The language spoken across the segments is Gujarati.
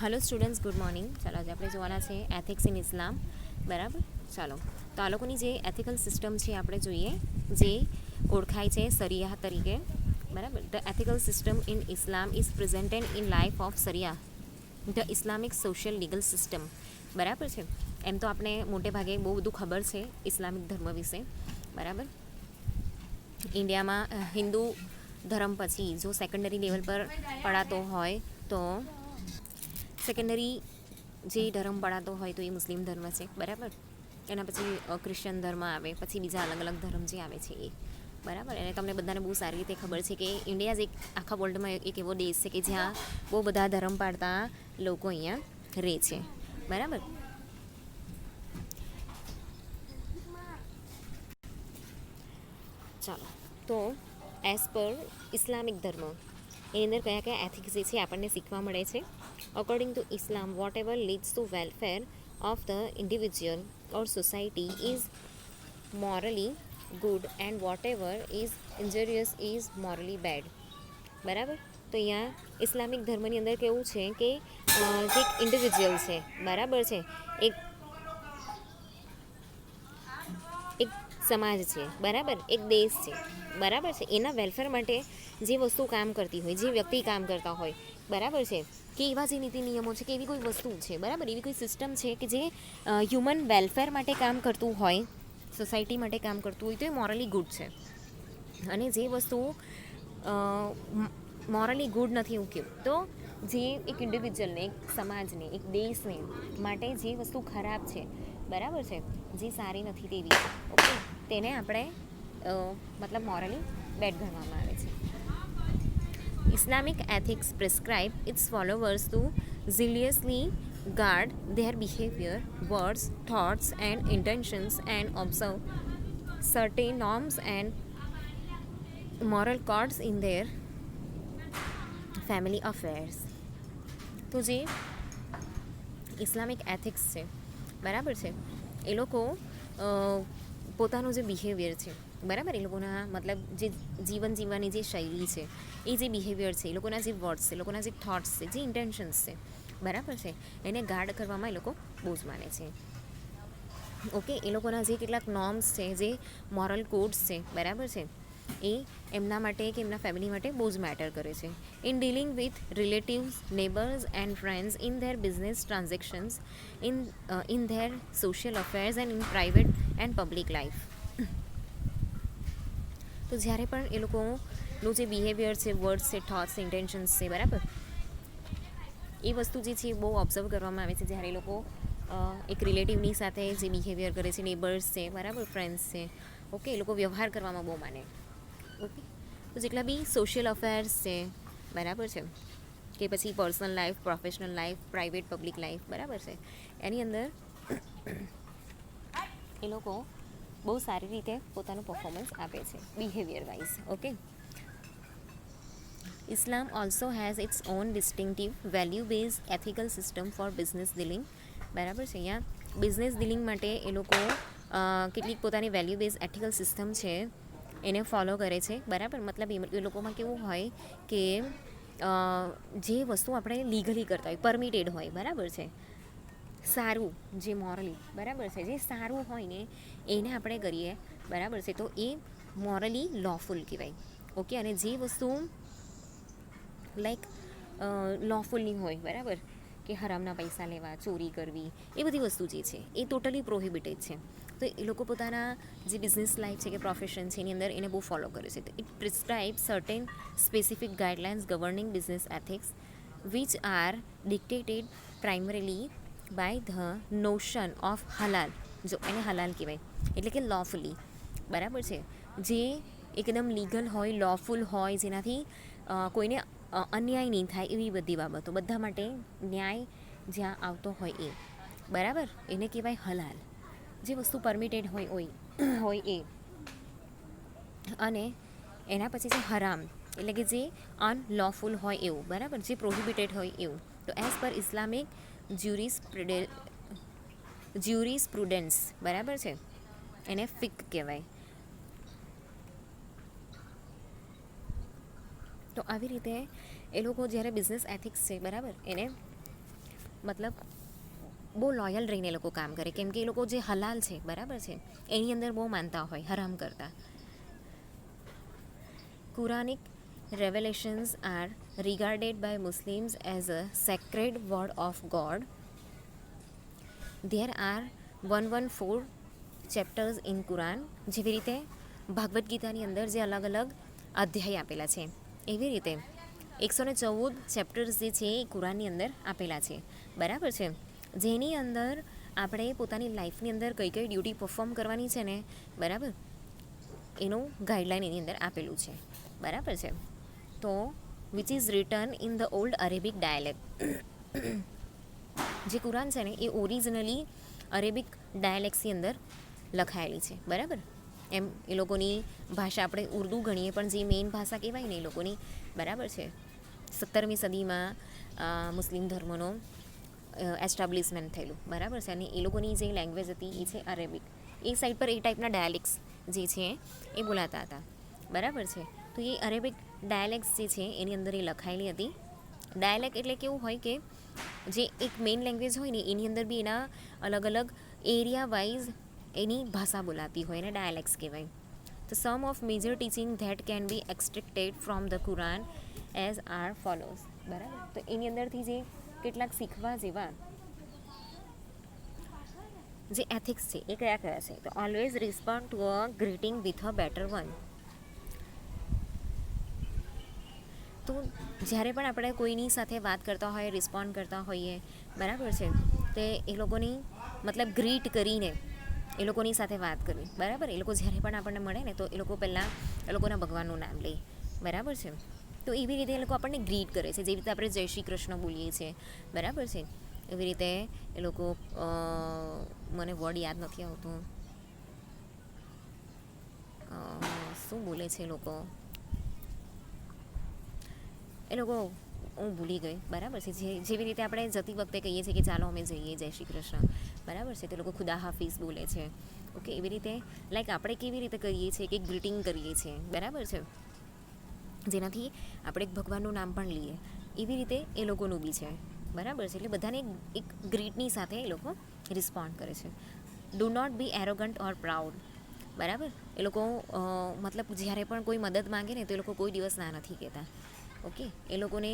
Hello students good morning. ચાલો આજે આપણે જોવાના છે એથિક્સ ઇન ઇસ્લામ, બરાબર. ચાલો તો આ લોકોની જે એથિકલ સિસ્ટમ છે આપણે જોઈએ, જે ઓળખાય છે સરિયા તરીકે, બરાબર. The ethical system in Islam is presented in life of સરિયા, the Islamic social legal system, બરાબર છે. એમ તો આપણે મોટે ભાગે બહુ બધું ખબર છે ઇસ્લામિક ધર્મ વિશે, બરાબર. ઇન્ડિયામાં હિન્દુ ધર્મ પછી જો સેકન્ડરી લેવલ પર પડાતો હોય તો સેકન્ડરી જે ધર્મ પડાતો હોય તો એ મુસ્લિમ ધર્મ છે, બરાબર. એના પછી ક્રિશ્ચન ધર્મ આવે, પછી બીજા અલગ અલગ ધર્મ જે આવે છે એ, બરાબર. અને તમને બધાને બહુ સારી રીતે ખબર છે કે ઇન્ડિયા જ એક આખા વર્લ્ડમાં એક એવો દેશ છે કે જ્યાં બહુ બધા ધર્મ પાડતા લોકો અહીંયા રહે છે, બરાબર. ચાલો તો એઝ પર ઇસ્લામિક ધર્મ એની અંદર કયા કયા એથિક્સ જે છે આપણને શીખવા મળે છે. According to Islam whatever leads to welfare of the individual or society is morally good and whatever is injurious is morally bad, બરાબર. તો અહીંયા ઇસ્લામિક ધર્મની અંદર કેવું છે કે જે એક ઇન્ડિવિજ્યુઅલ છે, બરાબર છે, એક એક સમાજ છે, બરાબર, એક દેશ છે, બરાબર છે, એના વેલફેર માટે જે વસ્તુ કામ કરતી હોય, જે વ્યક્તિ કામ કરતા હોય, બરાબર છે, કે એવા જે નીતિ નિયમો છે કે એવી કોઈ વસ્તુ છે, બરાબર, એવી કોઈ સિસ્ટમ છે કે જે હ્યુમન વેલફેર માટે કામ કરતું હોય, સોસાયટી માટે કામ કરતું હોય તો એ મોરલી ગુડ છે. અને જે વસ્તુ મોરલી ગુડ નથી એવું કહ્યું તો જે એક ઇન્ડિવિજ્યુઅલને, એક સમાજને, એક દેશને માટે જે વસ્તુ ખરાબ છે, બરાબર છે, જે સારી નથી તેવી, ઓકે, તેને આપણે મતલબ મોરલી બેડ ગણવામાં આવે છે. Islamic ethics prescribe its followers to zealously guard their behavior, words, thoughts, and intentions and observe certain norms and moral codes in their family affairs. તો જે ઇસ્લામિક એથિક્સ છે, બરાબર છે, એ લોકો પોતાનું જે બિહેવિયર છે, બરાબર, એ લોકોના મતલબ જે જીવન જીવવાની જે શૈલી છે, એ જે બિહેવિયર છે, એ લોકોના જે વર્ડ્સ છે, એ લોકોના જે થોટ્સ છે, જે ઇન્ટેન્શન્સ છે, બરાબર છે, એને ગાર્ડ કરવામાં એ લોકો બહુ જ માને છે, ઓકે. એ લોકોના જે કેટલાક નોર્મ્સ છે, જે મોરલ કોડ્સ છે, બરાબર છે, એ એમના માટે કે એમના ફેમિલી માટે બહુ જ મેટર કરે છે. In dealing with relatives, neighbours and friends, in their business transactions, in their social affairs and in private and public life. તો જ્યારે પણ એ લોકોનું જે બિહેવિયર છે, વર્ડ્સ છે, થોટ્સ, ઇન્ટેન્શન્સ છે, બરાબર, એ વસ્તુ જે છે એ બહુ ઓબ્ઝર્વ કરવામાં આવે છે જ્યારે એ લોકો એક રિલેટિવની સાથે જે બિહેવિયર કરે છે, નેબર્સ છે, બરાબર, ફ્રેન્ડ્સ છે, ઓકે, એ લોકો વ્યવહાર કરવામાં બહુ માને, ઓકે. તો જેટલા બી સોશિયલ અફેર્સ છે, બરાબર છે, કે પછી personal life, professional life, private public life, બરાબર છે, એની અંદર એ લોકો બહુ સારી રીતે પોતાનું પરફોર્મન્સ આપે છે behaviour wise, okay. Islam also has its own distinctive value-based ethical system for business dealing, બરાબર છે. અહીંયા બિઝનેસ ડીલિંગ માટે એ લોકો કેટલીક પોતાની વેલ્યુ બેઝ એથિકલ સિસ્ટમ છે એને ફોલો કરે છે, બરાબર. મતલબ એ લોકોમાં કેવું હોય કે જે વસ્તુ આપણે લીગલી કરતા હોય, પરમિટેડ હોય, બરાબર છે, સારું, જે મોરલી, બરાબર છે, જે સારું હોય ને એને આપણે કરીએ, બરાબર છે, તો એ મોરલી લોફુલ કહેવાય, ઓકે. અને જે વસ્તુ લાઈક લોફુલની હોય, બરાબર, કે હરામના પૈસા લેવા, ચોરી કરવી, એ બધી વસ્તુ જે છે એ ટોટલી પ્રોહિબિટેડ છે. તો એ લોકો પોતાના જે બિઝનેસ લાઈફ છે કે પ્રોફેશન છે એની અંદર એને બહુ ફોલો કરે છે. તો it prescribe certain specific guidelines governing business ethics which are dictated primarily by the notion of હલાલ. જો એને હલાલ કહેવાય એટલે કે લોફુલી, બરાબર છે, જે એકદમ લીગલ હોય, લોફુલ હોય, જેનાથી કોઈને અન્યાય નહીં થાય એવી બધી બાબતો, બધા માટે ન્યાય જ્યાં આવતો હોય એ, બરાબર, એને કહેવાય હલાલ. જે વસ્તુ પરમિટેડ હોય એ. અને એના પછી છે હરામ, એટલે કે જે અનલોફુલ હોય એવું, બરાબર, જે પ્રોહિબિટેડ હોય એવું. તો એઝ પર ઇસ્લામિક જ્યુરિસ્પ્રુડન્સ, બરાબર છે, એને ફિક કહેવાય. તો આવી રીતે એ લોકો જ્યારે બિઝનેસ એથિક્સ છે, બરાબર, એને મતલબ બહુ લોયલ રહીને એ લોકો કામ કરે, કેમ કે એ લોકો જે હલાલ છે, બરાબર છે, એની અંદર બહુ માનતા હોય હરામ કરતા. Quranic revelations are regarded by Muslims as a sacred word of God. There are 114 chapters in Quran. જેવી રીતે ભાગવદ્ ગીતાની અંદર જે અલગ અલગ અધ્યાય આપેલા છે, એવી રીતે 114 ચેપ્ટર્સ જે છે એ કુરાનની અંદર આપેલા છે, બરાબર છે, જેની અંદર આપણે પોતાની લાઈફની અંદર કઈ કઈ ડ્યુટી પરફોર્મ કરવાની છે ને, બરાબર, એનું ગાઈડલાઇન એની અંદર આપેલું છે, બરાબર છે. તો which is return in the old Arabic dialect. જે કુરાન છે ને એ ઓરિજિનલી અરેબિક ડાયલેક્ટ્સની અંદર લખાયેલી છે, બરાબર. એમ એ લોકોની ભાષા આપણે ઉર્દુ ગણીએ, પણ જે મેઇન ભાષા કહેવાય ને એ લોકોની, બરાબર છે, 17મી સદીમાં મુસ્લિમ ધર્મનો એસ્ટાબ્લિશમેન્ટ થયેલું, બરાબર છે, અને એ લોકોની જે લેંગ્વેજ હતી એ છે અરેબિક. એ સાઈડ પર એ ટાઈપના ડાયલેક્ટ્સ જે છે એ બોલાતા હતા, બરાબર છે. તો એ અરેબિક ડાયલેક્ટ્સ જે છે એની અંદર એ લખાયેલી હતી. ડાયલેક્ટ એટલે કેવું હોય કે જે એક મેઇન લેંગ્વેજ હોય ને એની અંદર બી એના અલગ અલગ એરિયા વાઇઝ એની ભાષા બોલાતી હોય, એને ડાયલેક્ટ્સ કહેવાય. તો some of major teaching that can be extracted from the Quran as are follows, બરાબર. તો એની અંદરથી જે કેટલાક શીખવા જેવા જે એથિક્સ છે એ કયા કયા છે? તો always respond to a greeting with a better one. તો જ્યારે પણ આપણે કોઈની સાથે વાત કરતા હોઈએ, રિસ્પોન્ડ કરતા હોઈએ, બરાબર છે, તે એ લોકોની મતલબ ગ્રીટ કરીને એ લોકોની સાથે વાત કરવી, બરાબર. એ લોકો જ્યારે પણ આપણને મળે ને તો એ લોકો પહેલાં એ લોકોના ભગવાનનું નામ લે, બરાબર છે. તો એવી રીતે એ લોકો આપણને ગ્રીટ કરે છે, જેવી રીતે આપણે જય શ્રી કૃષ્ણ બોલીએ છીએ, બરાબર છે. એવી રીતે એ લોકો મને વર્ડ યાદ નથી આવતું, શું બોલે છે એ લોકો હું ભૂલી ગઈ, બરાબર છે. જેવી રીતે આપણે જતી વખતે કહીએ છીએ કે ચાલો અમે જઈએ જય શ્રી કૃષ્ણ, બરાબર છે, તે લોકો ખુદા હાફિઝ બોલે છે, ઓકે. એવી રીતે લાઈક આપણે કેવી રીતે કરીએ છીએ કે ગ્રીટિંગ કરીએ છીએ, બરાબર છે, જેનાથી આપણે ભગવાનનું નામ પણ લઈએ, એવી રીતે એ લોકોનું બી છે, બરાબર છે. એટલે બધાને એક ગ્રીટની સાથે એ લોકો રિસ્પોન્ડ કરે છે. Do not be arrogant or proud, બરાબર. એ લોકો મતલબ જ્યારે પણ કોઈ મદદ માંગે ને તો એ લોકો કોઈ દિવસ ના નથી કહેતા, ઓકે. એ લોકોને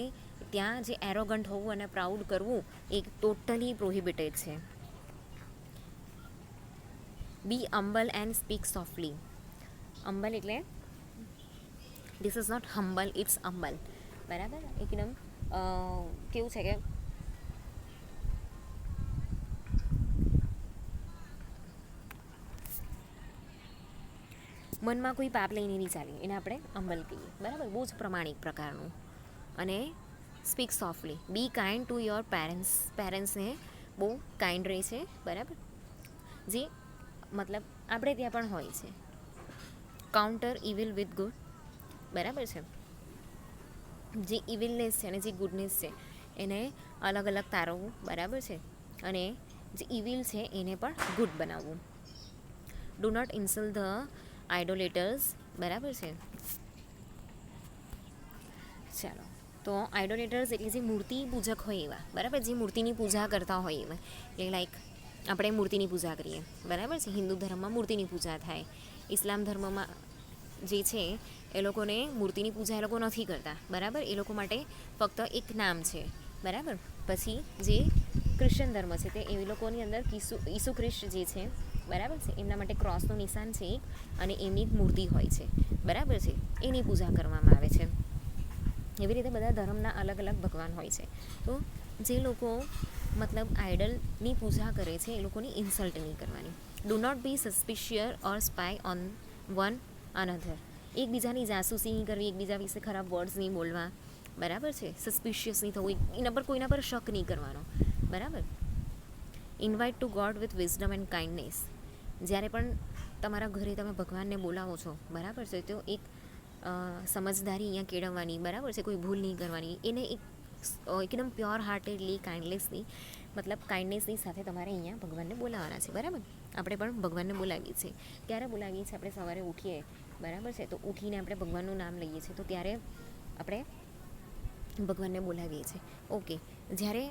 ત્યાં જે એરોગન્ટ હોવું અને પ્રાઉડ કરવું એ ટોટલી પ્રોહિબિટેડ છે. Be humble and speak softly. Humble એટલે this is not humble, it's humble, બરાબર. એકદમ કેવું છે કે મનમાં કોઈ પાપ લઈને નહીં ચાલે, એને આપણે હમ્બલ કહીએ, બરાબર. બહુ જ પ્રમાણિક પ્રકારનું. અને speak softly. Be kind to your parents. પેરેન્ટ્સને બહુ કાઇન્ડ રહે છે, બરાબર. જે મતલબ આપણે ત્યાં પણ હોય છે કાઉન્ટર ઇવિલ વિથ ગુડ, બરાબર છે. જે ઇવિલનેસ છે અને જે ગુડનેસ છે એને અલગ અલગ તારવવું, બરાબર છે, અને જે ઇવિલ છે એને પણ ગુડ બનાવવું. Do not insult the idolaters, બરાબર છે. ચાલો, તો આઇડોલેટર્સ એટલે જે મૂર્તિ પૂજક હોય એવા, બરાબર, જે મૂર્તિની પૂજા કરતા હોય એવા, એટલે લાઈક આપણે મૂર્તિની પૂજા કરીએ, બરાબર છે. હિન્દુ ધર્મમાં મૂર્તિની પૂજા થાય, ઇસ્લામ ધર્મમાં જે છે એ લોકોને મૂર્તિની પૂજા એ લોકો નથી કરતા, બરાબર. એ લોકો માટે ફક્ત એક નામ છે, બરાબર. પછી જે ક્રિશ્ચન ધર્મ છે તે એ લોકોની અંદર ઈસુ ખ્રિસ્ત જે છે, બરાબર છે, એમના માટે ક્રોસનું નિશાન છે એક, અને એમની એક મૂર્તિ હોય છે, બરાબર છે, એની પૂજા કરવામાં આવે છે. એવી રીતે બધા ધર્મના અલગ અલગ ભગવાન હોય છે. તો જે લોકો મતલબ આઇડલની પૂજા કરે છે એ લોકોની ઇન્સલ્ટ નહીં કરવાની. Do not be suspicious or spy on one another. એકબીજાની જાસૂસી નહીં કરવી, એકબીજા વિશે ખરાબ વર્ડ્સ નહીં બોલવા, બરાબર છે. સસ્પિશિયસ નહીં થવું, એના પર કોઈના પર શક નહીં કરવાનો, બરાબર. Invite two God with wisdom and kindness. જ્યારે પણ તમારા ઘરે તમે ભગવાનને બોલાવો છો, બરાબર છે, તો એક સમજદારી અહીંયા કેળવવાની, બરાબર છે, કોઈ ભૂલ નહીં કરવાની, એને એકદમ પ્યોર હાર્ટેડલી કાઇન્ડનેસની મતલબ કાઇન્ડનેસની સાથે તમારે અહીંયા ભગવાનને બોલાવવાના છે, બરાબર. આપણે પણ ભગવાનને બોલાવીએ છીએ. ક્યારે બોલાવીએ છીએ? આપણે સવારે ઉઠીએ, બરાબર છે, તો ઉઠીને આપણે ભગવાનનું નામ લઈએ છીએ, તો ત્યારે આપણે ભગવાનને બોલાવીએ છીએ, ઓકે. જ્યારે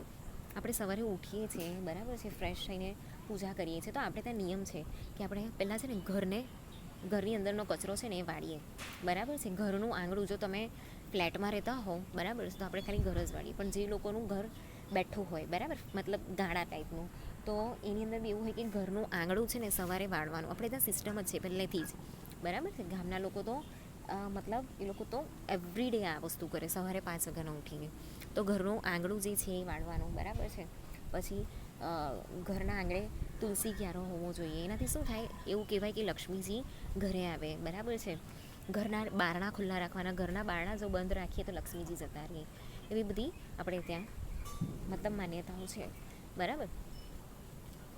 આપણે સવારે ઉઠીએ છીએ, બરાબર છે, ફ્રેશ થઈને પૂજા કરીએ છીએ, તો આપણે ત્યાં નિયમ છે કે આપણે પહેલાં છે ને ઘરની અંદરનો કચરો છે ને એ વાળીએ, બરાબર છે. ઘરનું આંગણું, જો તમે ફ્લેટમાં રહેતા હો, બરાબર છે, તો આપણે ખાલી ઘર જ વાળીએ. પણ જે લોકોનું ઘર બેઠું હોય, બરાબર, મતલબ ગાળા ટાઈપનું, તો એની અંદર બી એવું હોય કે ઘરનું આંગણું છે ને સવારે વાળવાનું. આપણે ત્યાં સિસ્ટમ જ છે પહેલેથી જ, બરાબર છે. ગામના લોકો તો મતલબ એ લોકો તો એવરીડે આ વસ્તુ કરે, સવારે 5 વાગ્યાના ઉઠીને. તો ઘરનું આંગણું જે છે એ વાળવાનું, બરાબર છે. પછી ઘરના આંગણે તુલસી ક્યારો હોવો જોઈએ. એનાથી શું થાય, એવું કહેવાય કે લક્ષ્મીજી ઘરે આવે, બરાબર છે. ઘરના બારણા ખુલ્લા રાખવાના, ઘરના બારણા જો બંધ રાખીએ તો લક્ષ્મીજી જતા રહીએ. એવી બધી આપણે ત્યાં મતલબ માન્યતાઓ છે, બરાબર.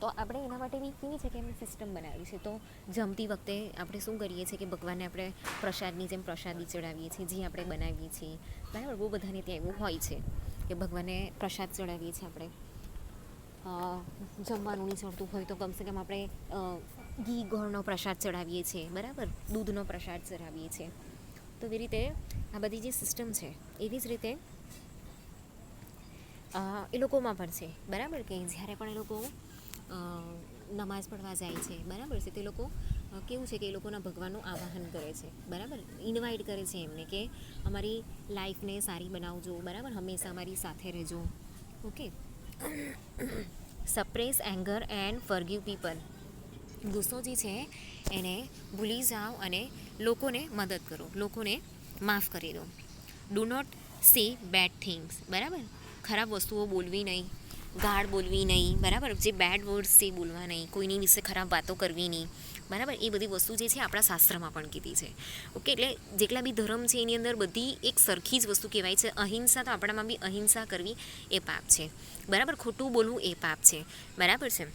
તો આપણે એના માટે બી કેવી છે કે એમ સિસ્ટમ બનાવી છે. તો જમતી વખતે આપણે શું કરીએ છીએ કે ભગવાનને આપણે પ્રસાદની જેમ પ્રસાદી ચડાવીએ છીએ, જે આપણે બનાવીએ છીએ, બરાબર. બહુ બધાને ત્યાં એવું હોય છે કે ભગવાનને પ્રસાદ ચડાવીએ છીએ આપણે. જમવાનું નહીં ચડતું હોય તો કમસે કમ આપણે ઘી ગોળનો પ્રસાદ ચડાવીએ છીએ, બરાબર, દૂધનો પ્રસાદ ચડાવીએ છીએ. તો એવી રીતે આ બધી જે સિસ્ટમ છે એવી જ રીતે એ લોકોમાં પણ છે, બરાબર. કે જ્યારે પણ એ લોકો નમાઝ પઢવા જાય છે, બરાબર છે, તે લોકો કેવું છે કે એ લોકોના ભગવાનનું આવાહન કરે છે, બરાબર. ઇન્વાઇટ કરે છે એમને કે અમારી લાઈફને સારી બનાવજો, બરાબર, હંમેશા અમારી સાથે રહેજો. Okay. Suppress anger and forgive people. ગુસ્સો જે છે એને ભૂલી જાઓ અને લોકોને મદદ કરો, લોકોને માફ કરી દો. ડુ નોટ સે બેડ થિંગ્સ, બરાબર. ખરાબ વસ્તુઓ બોલવી નહીં, ગાળ બોલવી નહીં, બરાબર. જે બેડ વર્ડ્સ છે બોલવા નહીં, કોઈની વિશે ખરાબ વાતો કરવી નહીં, બરાબર. એ બધી વસ્તુ જે છે આપણા શાસ્ત્રમાં પણ કીધી છે. ઓકે. એટલે જેટલા બી ધર્મ છે એની અંદર બધી એક સરખી જ વસ્તુ કહેવાય છે. અહિંસા, તો આપણામાં બી અહિંસા કરવી એ પાપ છે, બરાબર. ખોટું બોલવું એ પાપ છે, બરાબર છે.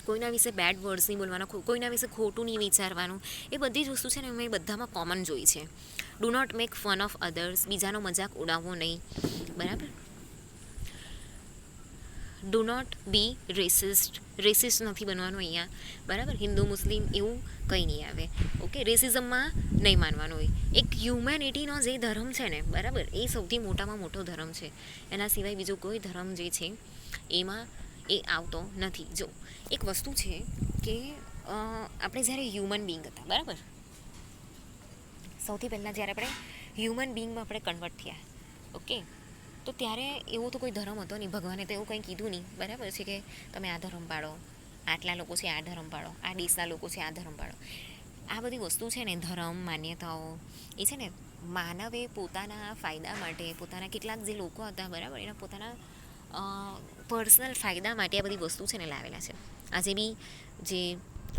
કોઈના વિશે બેડ વર્ડ્સ નહીં બોલવાના, કોઈના વિશે ખોટું નહીં વિચારવાનું. એ બધી જ વસ્તુ છે ને મેં બધામાં કોમન જોઈ છે. Do not make fun of others. બીજાનો મજાક ઉડાવવો નહીં, બરાબર. ડુ નોટ બી રેસિસ્ટ નથી બનવાનું અહીંયા, બરાબર. હિન્દુ મુસ્લિમ એવું કંઈ નહીં આવે. ઓકે. રેસિઝમમાં નહીં માનવાનું હોય. એક હ્યુમેનિટીનો જે ધર્મ છે ને, બરાબર, એ સૌથી મોટામાં મોટો ધર્મ છે. એના સિવાય બીજો કોઈ ધર્મ જે છે એમાં એ આવતો નથી. જો એક વસ્તુ છે કે આપણે જ્યારે હ્યુમન બિંગ હતા, બરાબર, સૌથી પહેલાં જ્યારે આપણે હ્યુમન બિંગમાં આપણે કન્વર્ટ થયા, ઓકે, તો ત્યારે એવો તો કોઈ ધર્મ હતો નહીં. ભગવાને તો એવું કંઈ કીધું નહીં, બરાબર છે, કે તમે આ ધર્મ પાળો, આટલા લોકો છે આ ધર્મ પાળો, આ દેશના લોકો છે આ ધર્મ પાળો. આ બધી વસ્તુ છે ને, ધર્મ, માન્યતાઓ, એ છે ને માનવે પોતાના ફાયદા માટે, પોતાના કેટલાક જે લોકો હતા, બરાબર, એના પોતાના પર્સનલ ફાયદા માટે આ બધી વસ્તુ છે ને લાવેલા છે. આજે બી જે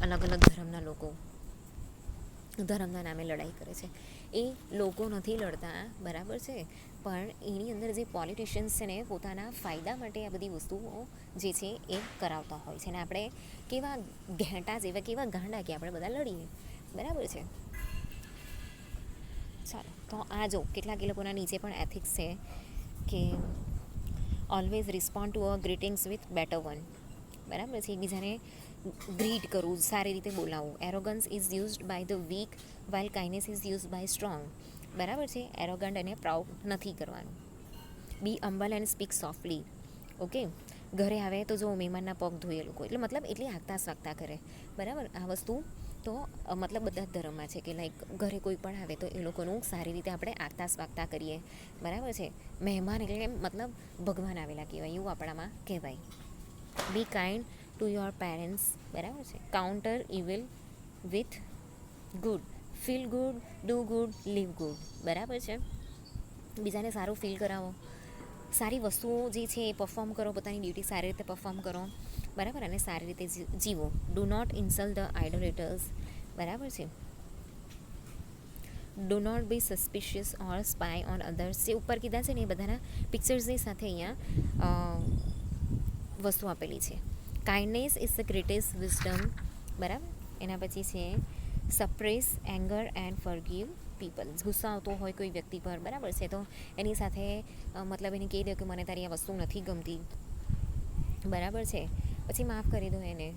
અલગ અલગ ધર્મના લોકો ધર્મના નામે લડાઈ કરે છે, એ લોકો નથી લડતા, બરાબર છે. પણ એની અંદર જે પોલિટિશિયન્સ છે ને પોતાના ફાયદા માટે આ બધી વસ્તુઓ જે છે એ કરાવતા હોય છે. ને આપણે કેવા ઘેંટા જેવા, કેવા ગાંડા કે આપણે બધા લડીએ, બરાબર છે. ચાલો, તો આ જો કેટલાક એ લોકોના નીચે પણ એથિક્સ છે કે always respond to a greetings with better one, બરાબર છે. એકબીજાને ગ્રીટ કરવું, સારી રીતે બોલાવવું. Arrogance is used by the weak while kindness is used by strong, બરાબર છે. એરોગન્ટ અને પ્રાઉડ નથી કરવાનું. Be humble and speak softly. Okay. ઘરે આવે તો જો મહેમાનના પગ ધોઈએ લોકો, એટલે મતલબ એટલી આગતા સ્વાગતા કરે, બરાબર. આ વસ્તુ તો મતલબ બધા જ ધર્મમાં છે કે લાઈક ઘરે કોઈ પણ આવે તો એ લોકોનું સારી રીતે આપણે આગતા સ્વાગતા કરીએ, બરાબર છે. મહેમાન એટલે મતલબ ભગવાન આવેલા કહેવાય, એવું આપણામાં કહેવાય. Be kind to your parents, બરાબર છે. Counter evil with good. Feel good, do good, leave good, બરાબર છે. બીજાને સારું ફીલ કરાવો, સારી વસ્તુઓ જે છે એ પરફોર્મ કરો, પોતાની ડ્યુટી સારી રીતે પરફોર્મ કરો, બરાબર, અને સારી રીતે જીવો. Do not insult the idolaters, બરાબર છે. Do not be suspicious or spy on others. જે ઉપર કીધા છે ને એ બધાના પિક્ચર્સની સાથે અહીંયા વસ્તુ આપેલી છે. Kindness is the greatest wisdom, બરાબર. એના પછી છે suppress anger and forgive people. ગુસ્સો આવતો હોય કોઈ વ્યક્તિ પર, બરાબર છે, તો એની સાથે મતલબ એને કહી દો કે મને તારી આ વસ્તુ નથી ગમતી, બરાબર છે, પછી માફ કરી દો એને.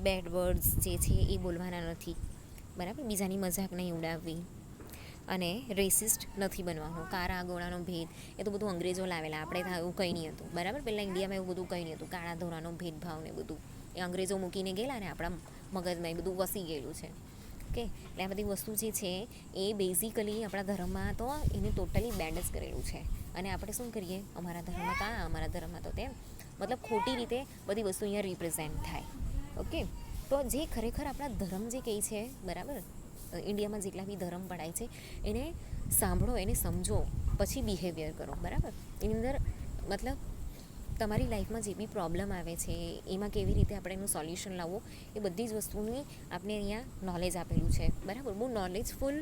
બેડ વર્ડ્સ જે છે એ બોલવાના નથી, બરાબર. બીજાની મજાક નહીં ઉડાવવી. અને રેસિસ્ટ નથી બનવાનું. કાળા ગોળાનો ભેદ એ તો બધું અંગ્રેજો લાવેલા, આપણે ત્યાં એવું કંઈ નહીં હતું, બરાબર. પહેલાં ઇન્ડિયામાં એવું બધું કંઈ નહીં હતું, કાળા ધોળાનો ભેદભાવ ને બધું એ અંગ્રેજો મૂકીને ગયેલા ને આપણા મગજમાં એ બધું વસી ગયેલું છે. ઓકે, એટલે આ બધી વસ્તુ જે છે એ બેઝિકલી આપણા ધર્મમાં તો એને ટોટલી બેન્ડ જ કરેલું છે. અને આપણે શું કરીએ, અમારા ધર્મમાં તો અમારા ધર્મમાં તો તેમ, મતલબ ખોટી રીતે બધી વસ્તુ અહીંયા રિપ્રેઝેન્ટ થાય. ઓકે, તો જે ખરેખર આપણા ધર્મ જે કહે છે, બરાબર, ઇન્ડિયામાં જેટલા બી ધર્મ પડાય છે એને સાંભળો, એને સમજો, પછી બિહેવિયર કરો, બરાબર. એની અંદર મતલબ તમારી લાઈફમાં જે બી પ્રોબ્લેમ આવે છે એમાં કેવી રીતે આપણે એનું સોલ્યુશન લાવવું, એ બધી જ વસ્તુની આપણે અહીંયા નોલેજ આપેલું છે, બરાબર. બહુ નોલેજફુલ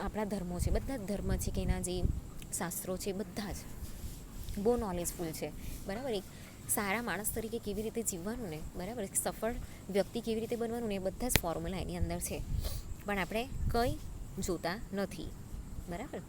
આપણા ધર્મો છે, બધા જ ધર્મ છે કે એના જે શાસ્ત્રો છે બધા જ બહુ નોલેજફુલ છે, બરાબર. એક સારા માણસ તરીકે કેવી રીતે જીવવાનું ને, બરાબર, એક સફળ વ્યક્તિ કેવી રીતે બનવાનું ને, એ બધા જ ફોર્મ્યુલા એની અંદર છે, પણ આપણે કંઈ જોતા નથી, બરાબર.